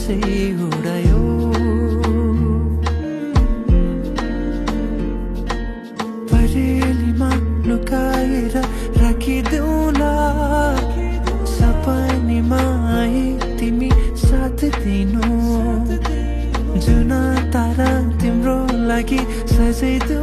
आकाशै उडायो परेलीमा लुकाएर राखिदेऊला सपनीमा आए तिमी साथ दिनु जुन तारा तिम्रो लागि सजाइदिनु